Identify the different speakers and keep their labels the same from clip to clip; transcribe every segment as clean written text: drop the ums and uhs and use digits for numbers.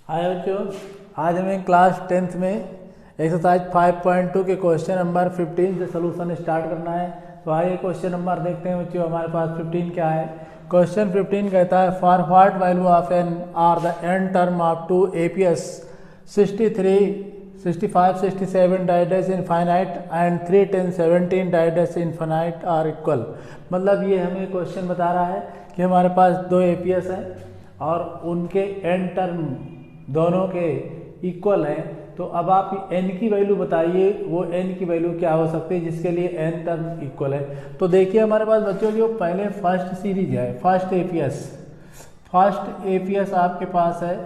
Speaker 1: हाय बच्चों, आज हमें क्लास 10th में एक्सरसाइज 5.2 के क्वेश्चन नंबर 15 से सोल्यूशन स्टार्ट करना है। तो आइए क्वेश्चन नंबर देखते हैं बच्चों। हमारे पास 15 क्या है। क्वेश्चन 15 कहता है for what value of n are the nth term of two APs 63, 65, 67 डाइडेस इनफाइनाइट एंड 3, 10, 17 डाइडेस इनफाइनाइट आर इक्वल। मतलब ये हमें क्वेश्चन बता रहा है कि हमारे पास दो एपीएस हैं और उनके एंड टर्म दोनों के इक्वल हैं। तो अब आप n की वैल्यू बताइए, वो n की वैल्यू क्या हो सकती है जिसके लिए n टर्म इक्वल है। तो देखिए हमारे पास बच्चों जो पहले फर्स्ट सीरीज है, फर्स्ट एपीएस आपके पास है,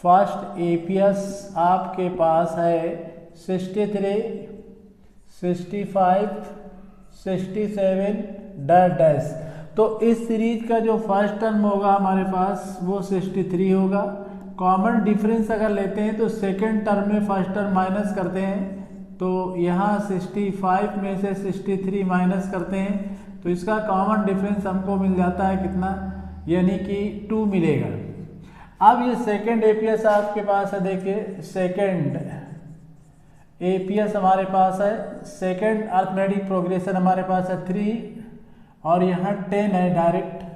Speaker 1: फर्स्ट एपीएस आपके पास है 63, 65, 67 डैश। तो इस सीरीज का जो फर्स्ट टर्म होगा हमारे पास वो 63 होगा। कॉमन डिफरेंस अगर लेते हैं तो सेकेंड टर्म में फर्स्ट टर्म माइनस करते हैं, तो यहाँ 65 में से 63 माइनस करते हैं तो इसका कॉमन डिफरेंस हमको मिल जाता है कितना, यानी कि 2 मिलेगा। अब ये सेकेंड एपीएस आपके पास है, देखिए सेकेंड एपीएस हमारे पास है, सेकेंड अर्थमेटिक प्रोग्रेशन हमारे पास है 3 और यहाँ 10 है, डायरेक्ट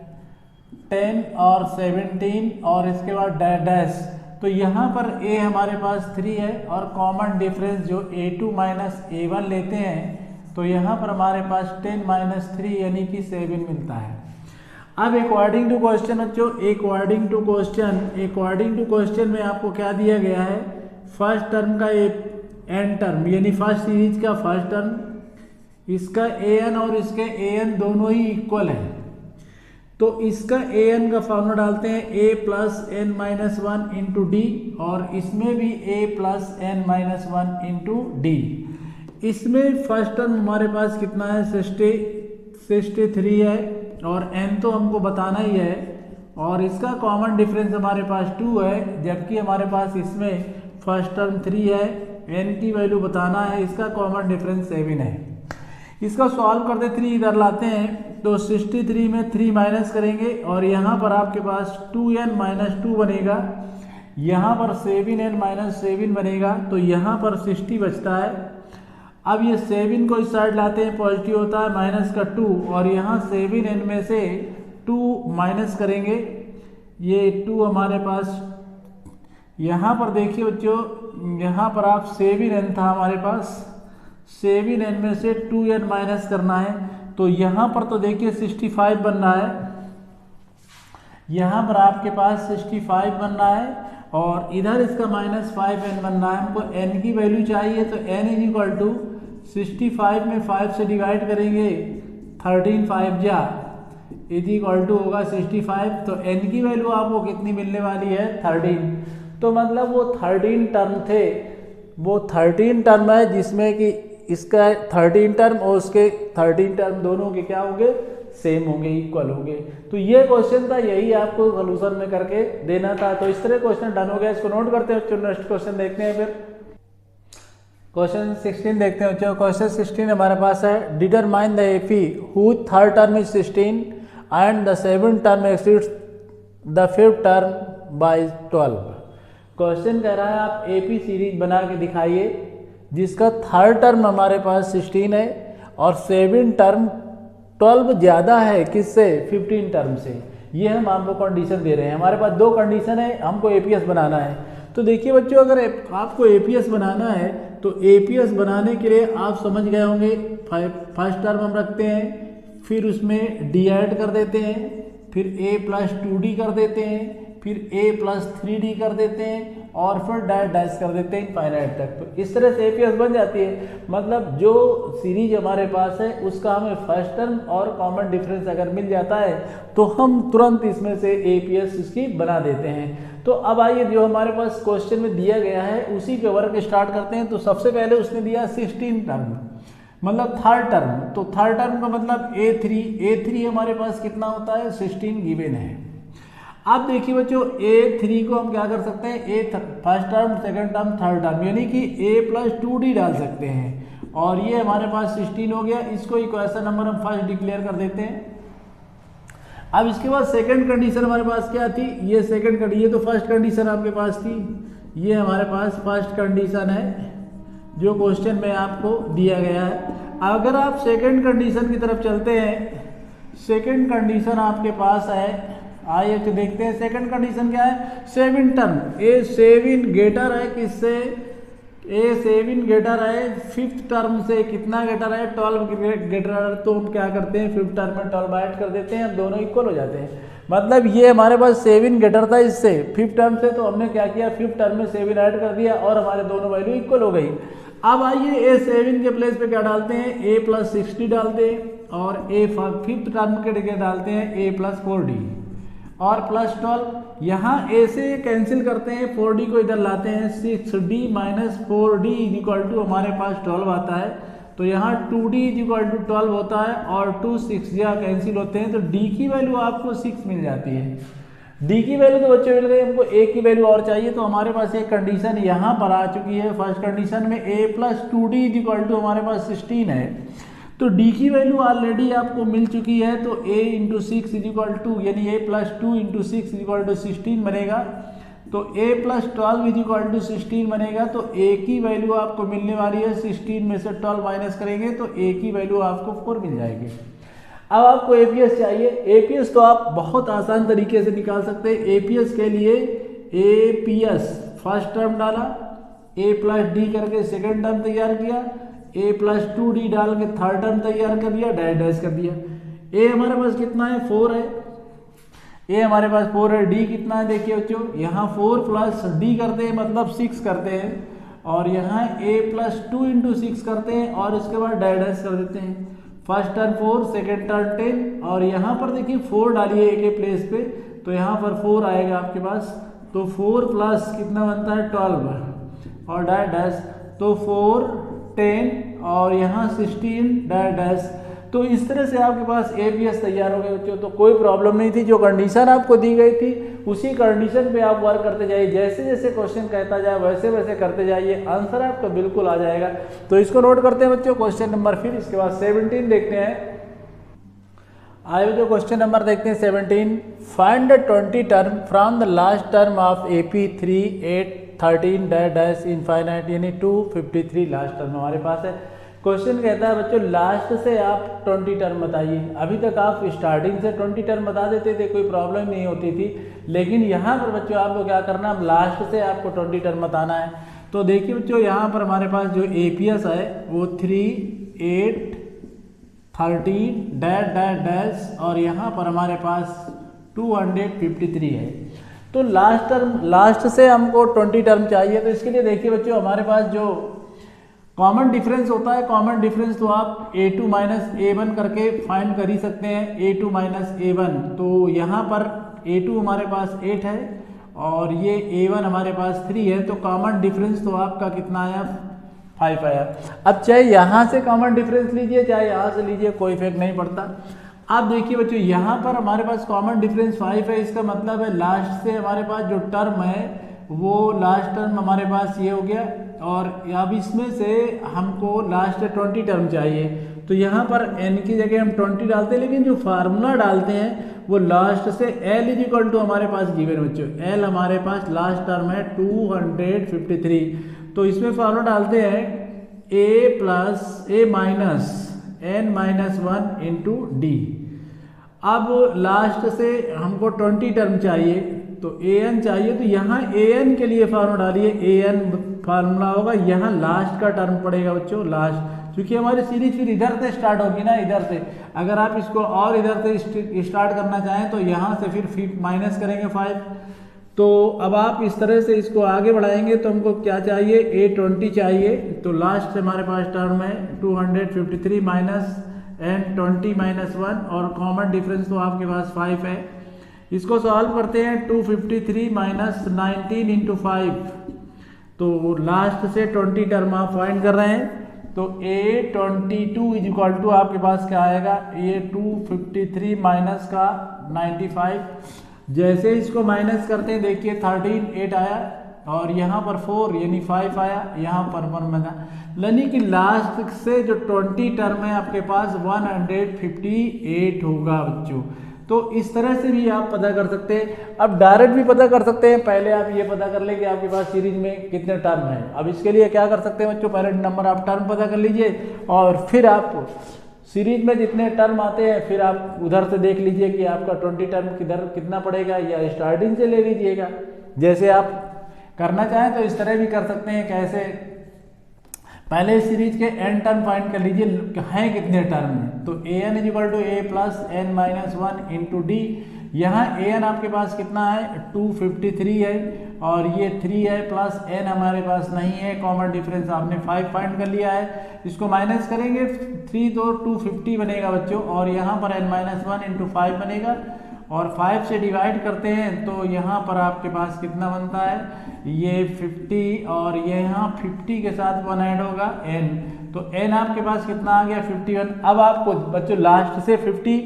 Speaker 1: 10 और 17 और इसके बाद डैश। तो यहाँ पर a हमारे पास 3 है और कॉमन डिफरेंस जो a2 माइनस a1 लेते हैं तो यहाँ पर हमारे पास 10 माइनस 3 यानी कि 7 मिलता है। अब अकॉर्डिंग टू क्वेश्चन बच्चों, अकॉर्डिंग टू क्वेश्चन में आपको क्या दिया गया है, फर्स्ट टर्म का एक एन टर्म यानी फर्स्ट सीरीज का फर्स्ट टर्म, इसका an और इसके an दोनों ही इक्वल है। तो इसका an का फॉर्मूला डालते हैं a plus n minus 1 into D और इसमें भी a plus n minus 1 into D. इसमें फर्स्ट टर्म हमारे पास कितना है, 63 है और n तो हमको बताना ही है और इसका कॉमन डिफरेंस हमारे पास 2 है, जबकि हमारे पास इसमें फर्स्ट टर्म 3 है, n की वैल्यू बताना है, इसका कॉमन डिफरेंस 7 है। इसका सॉल्व करते 3 इधर लाते हैं तो 63 में 3 माइनस करेंगे और यहाँ पर आपके पास 2n माइनस 2 बनेगा, यहाँ पर 7n माइनस 7 बनेगा, तो यहाँ पर 60 बचता है। अब ये 7 को इस साइड लाते हैं, पॉजिटिव होता है, माइनस का 2 और यहाँ 7n में से 2 माइनस करेंगे, ये 2 हमारे पास, यहाँ पर देखिए बच्चों, यहाँ पर आप 7n था हमारे पास, 7n में से 2n माइनस करना है तो यहाँ पर तो देखिए 65 बन रहा है, यहाँ पर आपके पास 65 बन रहा है और इधर इसका माइनस 5n बन रहा है। हमको n की वैल्यू चाहिए तो n इज इक्वल टू 65 में 5 से डिवाइड करेंगे, 13 5 जा इज इक्वल टू होगा 65। तो n की वैल्यू आपको कितनी मिलने वाली है, 13। तो मतलब वो 13 टर्म थे, वो 13 टर्म है जिसमें कि इसका 13 टर्म और उसके 13 टर्म दोनों के क्या होंगे, सेम होंगे, इक्वल होंगे। तो ये क्वेश्चन था, यही आपको सोल्यूशन में करके देना था। तो इस तरह क्वेश्चन डन हो गया, इसको नोट करते हैं बच्चों। नेक्स्ट क्वेश्चन देखते हैं, फिर क्वेश्चन 16 देखते हैं बच्चों। क्वेश्चन 16 हमारे पास है determine the AP who third term is 16 and the seventh term exceeds the fifth term by 12। Question कह रहा है आप एपी सीरीज बना के दिखाइए जिसका थर्ड टर्म हमारे पास 16 है और 7 टर्म 12 ज़्यादा है किससे, 15 टर्म से। ये हम आपको कंडीशन दे रहे हैं। हमारे पास दो कंडीशन है, हमको एपीएस बनाना है। तो देखिए बच्चों, अगर आपको एपीएस बनाना है तो एपीएस बनाने के लिए आप समझ गए होंगे, फर्स्ट टर्म हम रखते हैं, फिर उसमें डी ऐड कर देते हैं, फिर a प्लस 2d कर देते हैं, फिर a प्लस 3d कर देते हैं और फिर डैश कर देते हैं इनफाइनाइट तक। तो इस तरह से एपीएस बन जाती है। मतलब जो सीरीज हमारे पास है उसका हमें फर्स्ट टर्म और कॉमन डिफरेंस अगर मिल जाता है तो हम तुरंत इसमें से एपीएस इसकी बना देते हैं। तो अब आइए, जो हमारे पास क्वेश्चन में दिया गया है उसी पे वर्क स्टार्ट करते हैं। तो सबसे पहले उसने दिया 16 टर्म, मतलब थर्ड टर्म। तो थर्ड टर्म का मतलब a3 हमारे पास कितना होता है, 16 गिवन है। अब देखिए बच्चों, a3 को हम क्या कर सकते हैं, first term, second term, third term, यानी कि a प्लस 2d डाल सकते हैं और ये हमारे पास 16 हो गया। इसको इक्वेशन नंबर हम फर्स्ट डिक्लेयर कर देते हैं। अब इसके बाद सेकंड कंडीशन हमारे पास क्या थी, ये सेकंड कंडीशन, ये तो फर्स्ट कंडीशन आपके पास थी, ये हमारे पास फर्स्ट कंडीशन है जो क्वेश्चन में आपको दिया गया है। अगर आप सेकंड कंडीशन की तरफ चलते हैं, सेकंड कंडीशन आपके पास है, आइए तो देखते हैं सेकंड कंडीशन क्या है। 7 टर्म, ए 7 ग्रेटर है किससे, ए 7 ग्रेटर है फिफ्थ टर्म से, कितना ग्रेटर है 12 ग्रेटर। तो हम क्या करते हैं, फिफ्थ टर्म में 12 ऐड कर देते हैं, दोनों इक्वल हो जाते हैं। मतलब ये हमारे पास 7 ग्रेटर था इससे फिफ्थ टर्म से, तो हमने क्या किया, फिफ्थ टर्म में 7 ऐड कर दिया और हमारे दोनों वैल्यू इक्वल हो गई। अब आइए ए 7 के प्लेस पे क्या डालते हैं, ए प्लस 60 डालते हैं और ए फिफ्थ टर्म के जगह डालते हैं ए प्लस 4d और प्लस 12। यहाँ ए से कैंसिल करते हैं, 4d को इधर लाते हैं, 6d minus 4d equal to हमारे पास 12 आता है। तो यहाँ 2d इक्वल टू 12 होता है और 2 6 या कैंसिल होते हैं, तो d की वैल्यू आपको 6 मिल जाती है। d की वैल्यू तो बच्चों मिल गई, हमको a की वैल्यू और चाहिए, तो हमारे पास एक कंडीशन यहाँ पर आ चुकी है। फर्स्ट कंडीशन में a plus 2d equal to हमारे पास 16 है, तो d की वैल्यू ऑलरेडी आपको मिल चुकी है। तो a इंटू 6 इक्वल टू, यानी a plus 2 into 6 equal to 16 बनेगा। तो a प्लस 12 इक्वल टू 16 बनेगा, तो a की वैल्यू आपको मिलने वाली है 16 में से 12 माइनस करेंगे तो a की वैल्यू आपको 4 मिल जाएगी। अब आपको एपीएस चाहिए, एपीएस तो आप बहुत आसान तरीके से निकाल सकते हैं। एपीएस के लिए एपीएस फर्स्ट टर्म डाला, ए प्लस डी करके सेकंड टर्म तैयार किया, ए प्लस 2d डाल के थर्ड टर्म तैयार कर लिया, डैश डैश कर दिया। ए हमारे पास कितना है, 4 है, ए हमारे पास 4 है, डी कितना है देखिए बच्चों, यहाँ 4 प्लस डी करते हैं मतलब 6 करते हैं, और यहाँ ए प्लस 2 इंटू 6 करते हैं और इसके बाद डैश डैश कर देते हैं। फर्स्ट टर्म 4, सेकेंड टर्म 10, और यहाँ पर देखिए 4 डालिए ए के प्लेस पे, तो यहाँ पर 4 आएगा आपके पास। तो 4 प्लस कितना बनता है 12 और डैश डैश, तो 4 10 और यहाँ 16 डैश डैश। तो इस तरह से आपके पास एपीएस तैयार हो गए बच्चों। तो कोई प्रॉब्लम नहीं थी, जो कंडीशन आपको दी गई थी उसी कंडीशन पे आप वर्क करते जाइए, जैसे जैसे क्वेश्चन कहता जाए वैसे वैसे करते जाइए, आंसर आपको बिल्कुल आ जाएगा। तो इसको नोट करते हैं बच्चों, क्वेश्चन नंबर फिर इसके बाद 17 देखते हैं। आइए जो क्वेश्चन नंबर देखते हैं 17, find the 20 term from the last term of AP 3 8 13 dash dash infinite, यानी 253 लास्ट टर्म हमारे पास है। क्वेश्चन कहता है बच्चों लास्ट से आप 20 टर्म बताइए। अभी तक आप स्टार्टिंग से 20 टर्म बता देते थे, कोई प्रॉब्लम नहीं होती थी, लेकिन यहाँ पर बच्चों आपको क्या करना है, लास्ट से आपको 20 टर्म बताना है। तो देखिए बच्चों यहाँ पर हमारे पास जो एपीएस है वो 3 8 13 डैश डैश डैश और यहाँ पर हमारे पास 253 है। तो लास्ट टर्म, लास्ट से हमको 20 टर्म चाहिए। तो इसके लिए देखिए बच्चों हमारे पास जो कॉमन डिफरेंस होता है, कॉमन डिफरेंस तो आप a2 माइनस a1 करके फाइंड कर ही सकते हैं, a2 माइनस a1। तो यहाँ पर a2 हमारे पास 8 है और ये a1 हमारे पास 3 है, तो कॉमन डिफरेंस तो आपका कितना आया 5 आया। अब चाहे यहाँ से कॉमन डिफरेंस लीजिए चाहे यहाँ से लीजिए, कोई इफेक्ट नहीं पड़ता। अब देखिए बच्चों यहाँ पर हमारे पास कॉमन डिफरेंस 5 है, इसका मतलब है लास्ट से हमारे पास जो टर्म है वो लास्ट टर्म हमारे पास ये हो गया, और अब इसमें से हमको लास्ट 20 टर्म चाहिए। तो यहाँ पर n की जगह हम 20 डालते हैं, लेकिन जो फार्मूला डालते हैं वो लास्ट से l इज इक्वल टू हमारे पास गिवन बच्चों, l हमारे पास लास्ट टर्म है 253। तो इसमें फार्मूला डालते हैं a plus a minus n minus 1 into D. अब लास्ट से हमको 20 टर्म चाहिए, तो an चाहिए, तो यहाँ an के लिए फार्मूला डालिए, an फार्मूला होगा यहाँ लास्ट का टर्म पड़ेगा बच्चों, लास्ट, क्योंकि हमारी सीरीज फिर इधर से स्टार्ट होगी ना, इधर से। अगर आप इसको और इधर से स्टार्ट करना चाहें तो यहाँ से फिर माइनस करेंगे 5। तो अब आप इस तरह से इसको आगे बढ़ाएंगे तो हमको क्या चाहिए, a20 चाहिए। तो लास्ट से हमारे पास टर्म है 253 माइनस n 20 माइनस 1 और कॉमन डिफरेंस तो आपके पास 5 है। इसको सॉल्व करते हैं, 253 माइनस 19 इंटू 5, तो लास्ट से 20 टर्म आप फाइंड कर रहे हैं। तो a22 इज इक्वल टू आपके पास क्या आएगा, ये 253 माइनस का 95। जैसे इसको माइनस करते हैं देखिए 13 8 आया और यहाँ पर 4 यानी 5 आया, यहाँ पर 1 बना, यानी कि लास्ट से जो 20 टर्म है आपके पास 158 होगा बच्चों। तो इस तरह से भी आप पता कर सकते हैं। अब डायरेक्ट भी पता कर सकते हैं, पहले आप ये पता कर लें कि आपके पास सीरीज में कितने टर्म हैं। अब इसके लिए क्या कर सकते हैं बच्चों, पहले नंबर आप टर्म पता कर लीजिए और फिर आप सीरीज में जितने टर्म आते हैं फिर आप उधर से देख लीजिए कि आपका 20 टर्म किधर कितना पड़ेगा, या स्टार्टिंग से ले लीजिएगा। जैसे आप करना चाहें तो इस तरह भी कर सकते हैं। कैसे, पहले सीरीज के n टर्म फाइंड कर लीजिए हैं कितने टर्म में। तो a n equal to a plus n minus one into d. यहाँ ए एन आपके पास कितना है 253 है और ये 3 है, प्लस एन हमारे पास नहीं है, कॉमन डिफरेंस आपने 5 फाइंड कर लिया है। इसको माइनस करेंगे 3 तो 250 बनेगा बच्चों, और यहाँ पर n माइनस वन इंटू 5 बनेगा और 5 से डिवाइड करते हैं तो यहाँ पर आपके पास कितना बनता है, ये 50 और ये यहाँ 50 के साथ 1 ऐड होगा n, तो n आपके पास कितना आ गया 51। अब आपको बच्चों लास्ट से 50,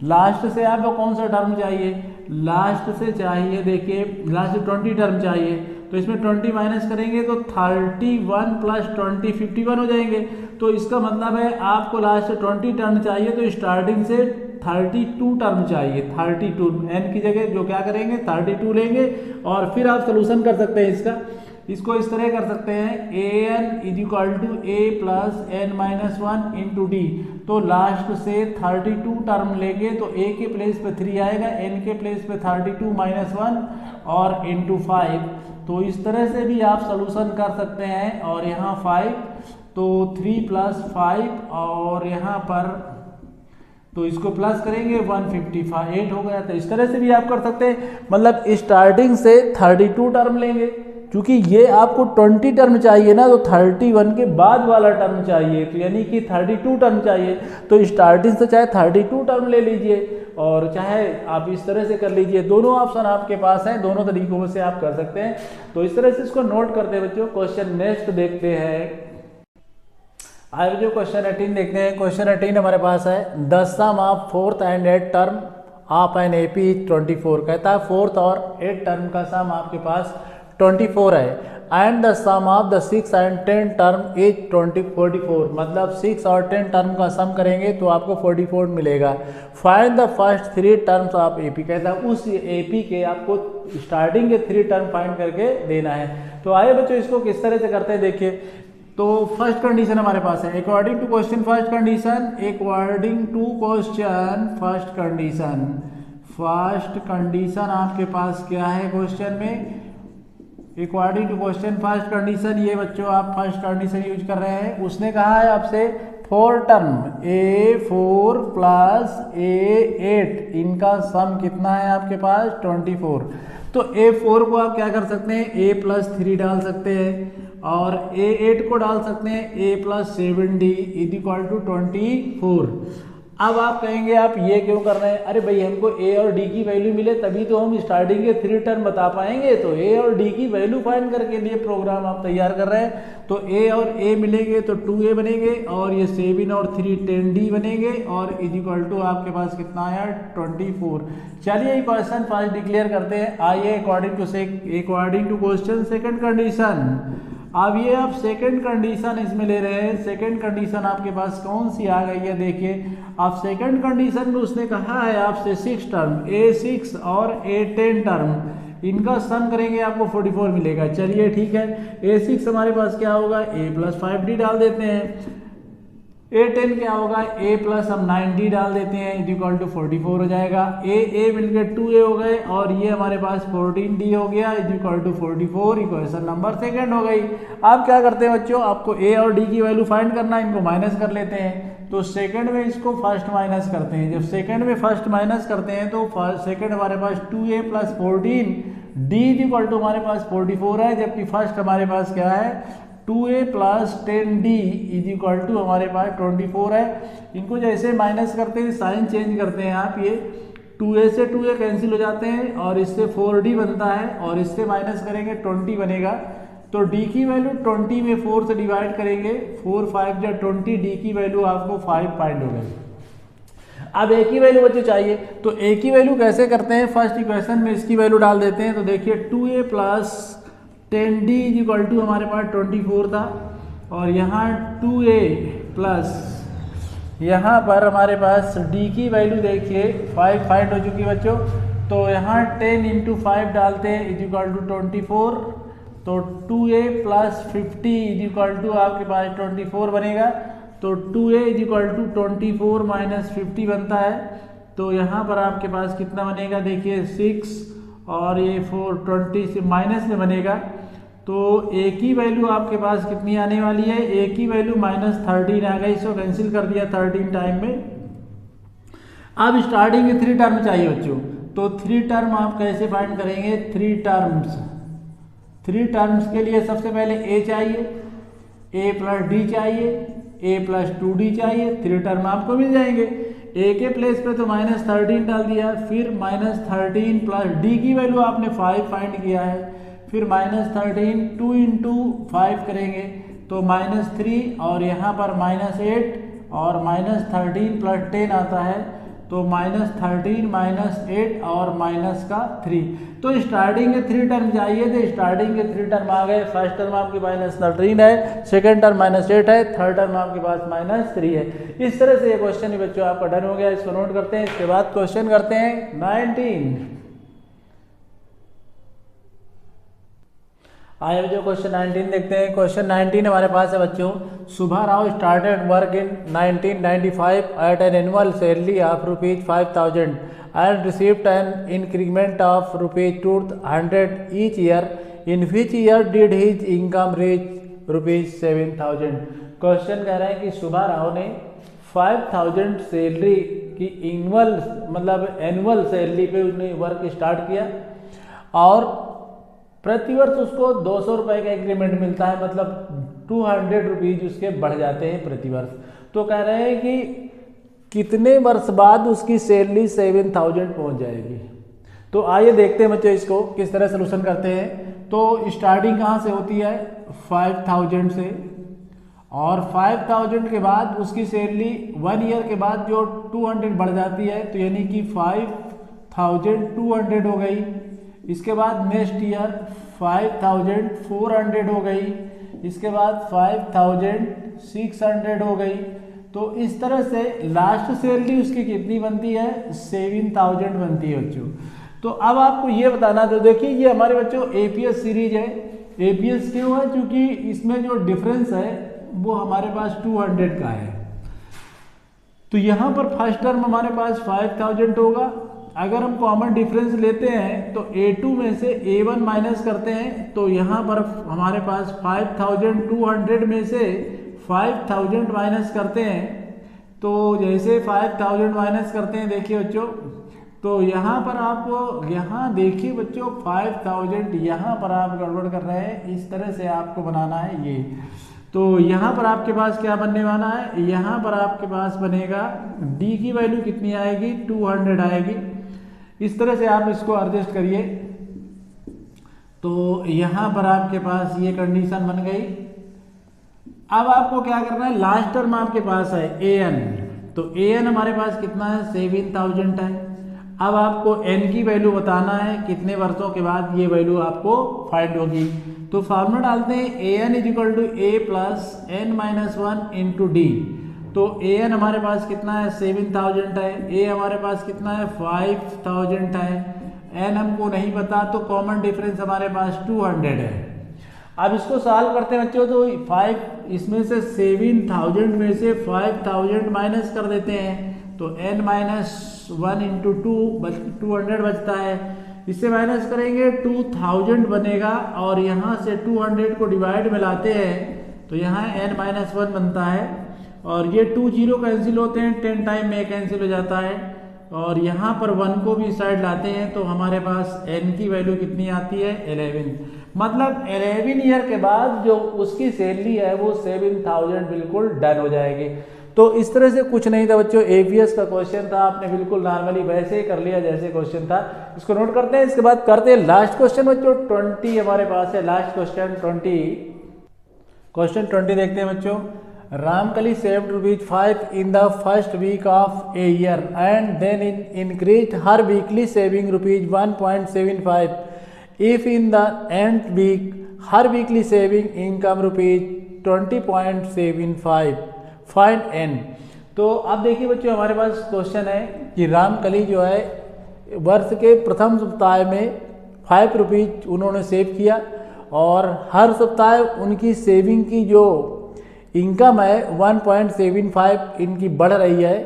Speaker 1: लास्ट से आपको कौन सा टर्म चाहिए, लास्ट से चाहिए देखिए लास्ट 20 टर्म चाहिए, तो इसमें 20 माइनस करेंगे तो 31 प्लस 20 51 हो जाएंगे। तो इसका मतलब है आपको लास्ट 20 टर्म चाहिए तो स्टार्टिंग से 32 टर्म चाहिए। 32 n की जगह जो क्या करेंगे 32 लेंगे और फिर आप सोल्यूशन कर सकते हैं इसको इस तरह कर सकते हैं a n is equal to a plus n minus one into d. तो लास्ट से 32 टर्म लेंगे तो ए के प्लेस पे 3 आएगा, एन के प्लेस पे 32 माइनस वन और इंटू 5। तो इस तरह से भी आप सोल्यूशन कर सकते हैं। और यहाँ 5 तो 3 प्लस 5 और यहाँ पर तो इसको प्लस करेंगे 158 हो गया। तो इस तरह से भी आप कर सकते हैं, मतलब स्टार्टिंग से 32 टर्म लेंगे, क्योंकि ये आपको 20 टर्म चाहिए ना, तो 31 के बाद वाला टर्म चाहिए, तो यानी कि 32 टर्म चाहिए। तो स्टार्टिंग से चाहे 32 टर्म ले लीजिए और चाहे आप इस तरह से कर लीजिए, दोनों ऑप्शन आपके पास हैं, दोनों तरीकों से आप कर सकते हैं। तो इस तरह से इसको नोट करते हैं बच्चों। क्वेश्चन नेक्स्ट देखते हैं, आगे जो क्वेश्चन 18 देखते हैं। क्वेश्चन 18 हमारे पास है the sum of 4th and 8th term of an AP 24। कहता है 4th और 8th टर्म का सम आपके पास 24 है, and the sum of the 6th and 10th term is 44। मतलब 6 और 10 टर्म का सम करेंगे तो आपको 44 मिलेगा। Find the first 3 terms of AP. कहता है उस एपी के आपको स्टार्टिंग के 3 टर्म फाइंड करके देना है। तो आइए बच्चों इसको किस तरह से करते हैं देखिए। तो फर्स्ट कंडीशन हमारे पास है according to question first condition, according to question first condition आपके पास क्या है क्वेश्चन में, according to question first condition. ये बच्चों आप फर्स्ट कंडीशन यूज कर रहे हैं। उसने कहा है आपसे 4 टर्म A4 प्लस A8 इनका सम कितना है आपके पास 24। तो A4 को आप क्या कर सकते हैं A प्लस 3 डाल सकते हैं और A8 को डाल सकते हैं A plus 7D is equal to 24। अब आप कहेंगे आप ये क्यों कर रहे हैं, अरे भाई हमको A और D की वैल्यू मिले तभी तो हम स्टार्टिंग के 3 टर्म बता पाएंगे। तो A और D की वैल्यू फाइंड करके लिए प्रोग्राम आप तैयार कर रहे हैं। तो A और A मिलेंगे तो 2A बनेंगे और ये 7 और 3 10D बनेंगे और इज इक्वल टू आपके पास कितना आया 24। चलिए क्वेश्चन फर्स्ट डिक्लेयर करते हैं। आइए according to question second condition. अब ये आप सेकंड कंडीशन इसमें ले रहे हैं। सेकंड कंडीशन आपके पास कौन सी आ गई है देखिए। आप सेकंड कंडीशन में उसने कहा है आपसे 6 टर्म A6 और A10 टर्म इनका सम करेंगे आपको 44 मिलेगा। चलिए ठीक है, A6 हमारे पास क्या होगा A प्लस 5D डाल देते हैं, A10 क्या होगा A प्लस हम 9D डाल देते हैं इज इक्वल टू 44 हो जाएगा। A मिलकर 2A हो गए और ये हमारे पास 14D हो गया is equal to 44। Equation number second हो गई। आप क्या करते हैं बच्चों, आपको A और D की वैल्यू फाइंड करना है, इनको माइनस कर लेते हैं। तो सेकंड में इसको फर्स्ट माइनस करते हैं। जब सेकंड में फर्स्ट माइनस करते हैं तो सेकंड हमारे पास 2A plus 14D is equal to हमारे पास 44 है, जबकि फर्स्ट हमारे पास क्या है 2A plus 10D is equal to हमारे पास 24 है। इनको जैसे माइनस करते हैं साइन चेंज करते हैं आप, ये 2A से 2A कैंसिल हो जाते हैं और इससे 4D बनता है और इससे माइनस करेंगे 20 बनेगा। तो D की वैल्यू 20 में 4 से डिवाइड करेंगे, 4 5 या 20, D की वैल्यू आपको 5 फाइंड हो गई। अब A की वैल्यू बच्चे चाहिए, तो A की वैल्यू कैसे करते हैं, फर्स्ट इक्वेशन में इसकी वैल्यू डाल देते हैं। तो देखिए 2A plus 10D is equal to हमारे पास 24 था और यहाँ 2A प्लस यहाँ पर हमारे पास डी की वैल्यू देखिए 5 फाइंड हो चुकी बच्चों। तो यहाँ 10 इंटू 5 डालते हैं इज इक्वल टू 24, तो 2a plus 50 is equal to आपके पास 24 बनेगा। तो 2a is equal to 24 minus 50 बनता है। तो यहाँ पर आपके पास कितना बनेगा देखिए 6 और ये 4 20 से माइनस में बनेगा। तो a की वैल्यू आपके पास कितनी आने वाली है, a की वैल्यू -13 आ गई, इसको कैंसिल कर दिया 13 टाइम में। अब स्टार्टिंग में 3 टर्म चाहिए बच्चों, तो 3 टर्म आप कैसे फाइंड करेंगे, 3 टर्म्स के लिए सबसे पहले a चाहिए, a प्लस d चाहिए, a प्लस 2d चाहिए, 3 टर्म आपको मिल जाएंगे। a के प्लेस पे तो -13 डाल दिया, फिर -13 प्लस d की वैल्यू आपने 5 फाइंड किया है, फिर -13 2 इंटू 5 करेंगे तो -3 और यहाँ पर -8 और -13 प्लस 10 आता है, तो -13 -8 और -3। तो स्टार्टिंग के 3 टर्म चाहिए थे, स्टार्टिंग के 3 टर्म आ गए। फर्स्ट टर्म आपके -13 है, सेकंड टर्म -8 है, थर्ड टर्म आपके पास -3 है। इस तरह से ये क्वेश्चन बच्चों आपका डन हो गया, इसको नोट करते हैं। इसके बाद क्वेश्चन करते हैं 19। आइए जो क्वेश्चन 19 देखते हैं। क्वेश्चन 19 हमारे पास है बच्चों, Subha Rao started work in 1995 at an annual salary of ₹5,000 and received an increment of ₹200 each year. In which year did his income reach ₹7,000। Question कह रहे हैं कि सुभा राव ने 5,000 सैलरी की एनुअल सैलरी पे उसने वर्क स्टार्ट किया और प्रतिवर्ष उसको 200 रुपये का इंक्रीमेंट मिलता है, मतलब 200 रुपीज़ उसके बढ़ जाते हैं प्रतिवर्ष। तो कह रहे हैं कि कितने वर्ष बाद उसकी सैलरी 7,000 पहुंच जाएगी। तो आइए देखते हैं बच्चों इसको किस तरह सोल्यूशन करते हैं। तो स्टार्टिंग कहाँ से होती है, 5,000 से, और 5,000 के बाद उसकी सैलरी 1 ईयर के बाद जो 200 बढ़ जाती है, तो यानी कि 5,200 हो गई। इसके बाद नेक्स्ट ईयर 5,400 हो गई, इसके बाद 5,600 हो गई। तो इस तरह से लास्ट सैलरी उसकी कितनी बनती है, 7,000 बनती है बच्चों। तो अब आपको ये बताना, तो देखिए ये हमारे बच्चों एपीएस सीरीज है। एपीएस क्यों है, क्योंकि इसमें जो डिफरेंस है वो हमारे पास 200 का है। तो यहाँ पर फर्स्ट टर्म हमारे पास 5,000 होगा। अगर हम कॉमन डिफरेंस लेते हैं तो A2 में से A1 माइनस करते हैं, तो यहाँ पर हमारे पास 5,200 में से 5,000 माइनस करते हैं। तो जैसे 5,000 माइनस करते हैं देखिए बच्चों, तो यहाँ पर आपको यहाँ देखिए बच्चों 5,000 यहाँ पर आप गड़बड़ कर रहे हैं, इस तरह से आपको बनाना है ये। तो यहाँ पर आपके पास क्या बनने वाला है, यहाँ पर आपके पास बनेगा D की वैल्यू कितनी आएगी, 200 आएगी। इस तरह से आप इसको एडजस्ट करिए। तो यहाँ पर आपके पास ये कंडीशन बन गई। अब आपको क्या करना है, लास्ट टर्म आपके पास है AN, तो AN हमारे पास कितना है, 7,000 है। अब आपको N की वैल्यू बताना है, कितने वर्षों के बाद ये वैल्यू आपको फाइंड होगी। तो फार्मूला डालते हैं AN is equal to A plus N-1 into D। तो AN हमारे पास कितना है, 7,000 है, A हमारे पास कितना है, 5,000 है, N हमको नहीं पता, तो कॉमन डिफरेंस हमारे पास 200 है। अब इसको सॉल्व करते हैं बच्चों, तो 5 इसमें से 7,000 में से 5,000 माइनस कर देते हैं, तो N-1 इंटू 200 बचता है। इससे माइनस करेंगे 2,000 बनेगा, और यहाँ से 200 को डिवाइड में लाते हैं तो यहाँ N-1 बनता है, और ये 2 0 कैंसिल होते हैं, 10 टाइम में कैंसिल हो जाता है, और यहाँ पर 1 को भी साइड लाते हैं तो हमारे पास N की वैल्यू कितनी आती है, 11। मतलब 11 ईयर के बाद जो उसकी सैलरी है वो 7,000 बिल्कुल डन हो जाएगी। तो इस तरह से कुछ नहीं था बच्चों, एपीएस का क्वेश्चन था, आपने बिल्कुल नॉर्मली वैसे ही कर लिया जैसे क्वेश्चन था। इसको नोट करते हैं। इसके बाद करते हैं लास्ट क्वेश्चन बच्चों, 20 हमारे पास है लास्ट क्वेश्चन 20। क्वेश्चन 20 देखते हैं बच्चों। Ramkali saved ₹5 in the first week of a year and then increased her weekly saving ₹1.75. If in the end week her weekly saving income ₹20.75, find n। तो अब देखिए बच्चों, हमारे पास क्वेश्चन है कि रामकली जो है वर्ष के प्रथम सप्ताह में 5 रुपीज उन्होंने सेव किया और हर सप्ताह उनकी सेविंग की जो इनकम है 1.75 इनकी बढ़ रही है।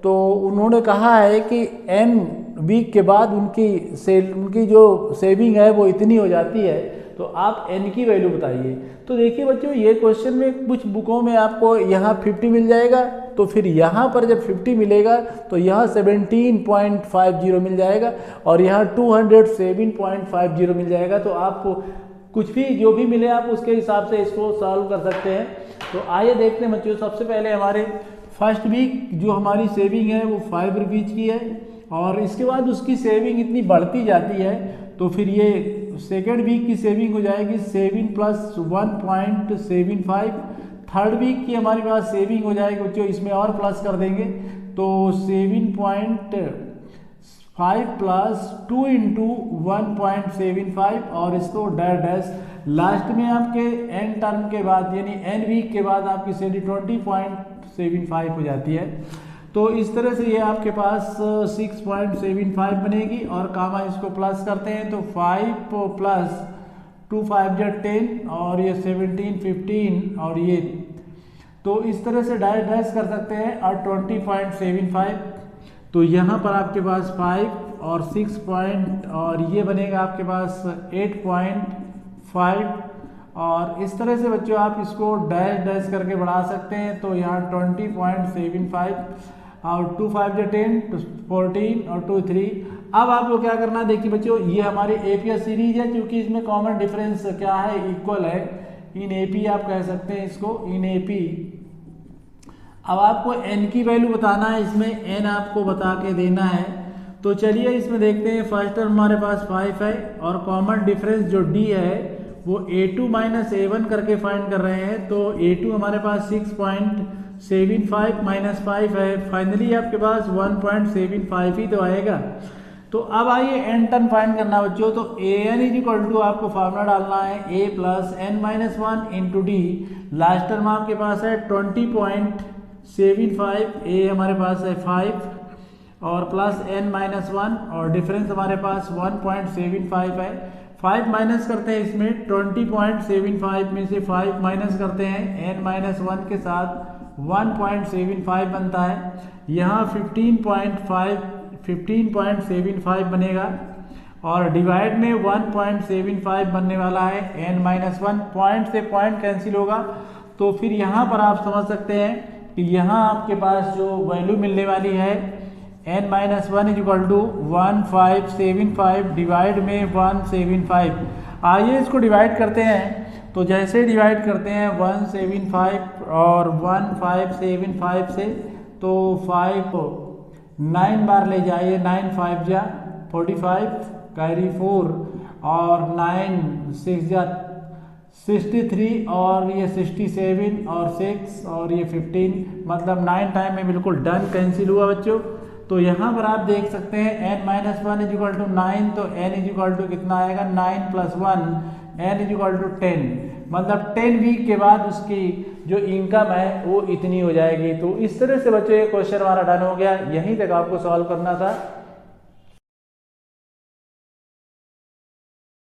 Speaker 1: तो उन्होंने कहा है कि n वीक के बाद उनकी जो सेविंग है वो इतनी हो जाती है, तो आप n की वैल्यू बताइए। तो देखिए बच्चों, ये क्वेश्चन में कुछ बुकों में आपको यहाँ 50 मिल जाएगा, तो फिर यहाँ पर जब 50 मिलेगा तो यहाँ 17.50 मिल जाएगा और यहाँ 207.50 मिल जाएगा। तो आपको कुछ भी जो भी मिले आप उसके हिसाब से इसको सॉल्व कर सकते हैं। तो आइए देखते हैं बच्चों, सबसे पहले हमारे फर्स्ट वीक जो हमारी सेविंग है वो 5 रुपीज़ की है और इसके बाद उसकी सेविंग इतनी बढ़ती जाती है, तो फिर ये सेकेंड वीक की सेविंग हो जाएगी 7 + 1.75। थर्ड वीक की हमारे पास सेविंग हो जाएगी बच्चों, इसमें और प्लस कर देंगे तो 7.5 + 2 × 1.75 और इसको डैश डैश लास्ट में आपके एन टर्म के बाद यानी एन वीक के बाद आपकी सैलरी 20.75 हो जाती है। तो इस तरह से ये आपके पास 6.75 बनेगी और कामा इसको प्लस करते हैं तो 5 + 2 5 × 10 और ये 17 15 और ये, तो इस तरह से डैश डैश कर सकते हैं और 20.75। तो यहाँ पर आपके पास 5 और 6 पॉइंट और ये बनेगा आपके पास 8.5 और इस तरह से बच्चों आप इसको डैश डैश करके बढ़ा सकते हैं। तो यहाँ 20.75 और 2 5 × 10 14 और 2 3। अब आपको क्या करना है, देखिए बच्चों, ये हमारी एपीएस सीरीज है क्योंकि इसमें कॉमन डिफरेंस क्या है, इक्वल है। इन एपी आप कह सकते हैं इसको, इन एपी। अब आपको n की वैल्यू बताना है, इसमें n आपको बता के देना है। तो चलिए इसमें देखते हैं। फर्स्ट टर्म हमारे पास 5 है और कॉमन डिफरेंस जो d है वो a2 - a1 करके फाइंड कर रहे हैं। तो a2 हमारे पास 6.75 - 5 है, फाइनली आपके पास 1.75 ही तो आएगा। तो अब आइए n टर्म फाइंड करना बच्चों। तो an = आपको फार्मूला डालना है a + n - 1 × d। Last term आपके पास है 20.75, a हमारे पास है 5 और प्लस n - 1 और डिफरेंस हमारे पास 1.75 है। 5 माइनस करते हैं इसमें, 20.75 में से 5 माइनस करते हैं, n - 1 के साथ 1.75 बनता है। यहाँ 15.75 बनेगा और डिवाइड में 1.75 बनने वाला है। n - 1 पॉइंट से पॉइंट कैंसिल होगा, तो फिर यहाँ पर आप समझ सकते हैं कि यहाँ आपके पास जो वैल्यू मिलने वाली है n - 1 = 1575 डिवाइड में 175। आइए इसको डिवाइड करते हैं। तो जैसे डिवाइड करते हैं 175 और 1575 से, तो 5 को 9 बार ले जाइए, 9 5 जा 45 कैरी 4 और 9 6 जा 63 और ये 67 और 6 और ये 15, मतलब 9 टाइम में बिल्कुल डन कैंसिल हुआ बच्चों। तो यहाँ पर आप देख सकते हैं n - 1 = 9, तो n = कितना आएगा, 9 + 1 n = 10, मतलब 10 वीक के बाद उसकी जो इनकम है वो इतनी हो जाएगी। तो इस तरह से बच्चों ये क्वेश्चन हमारा डन हो गया। यहीं तक आपको सॉल्व करना था।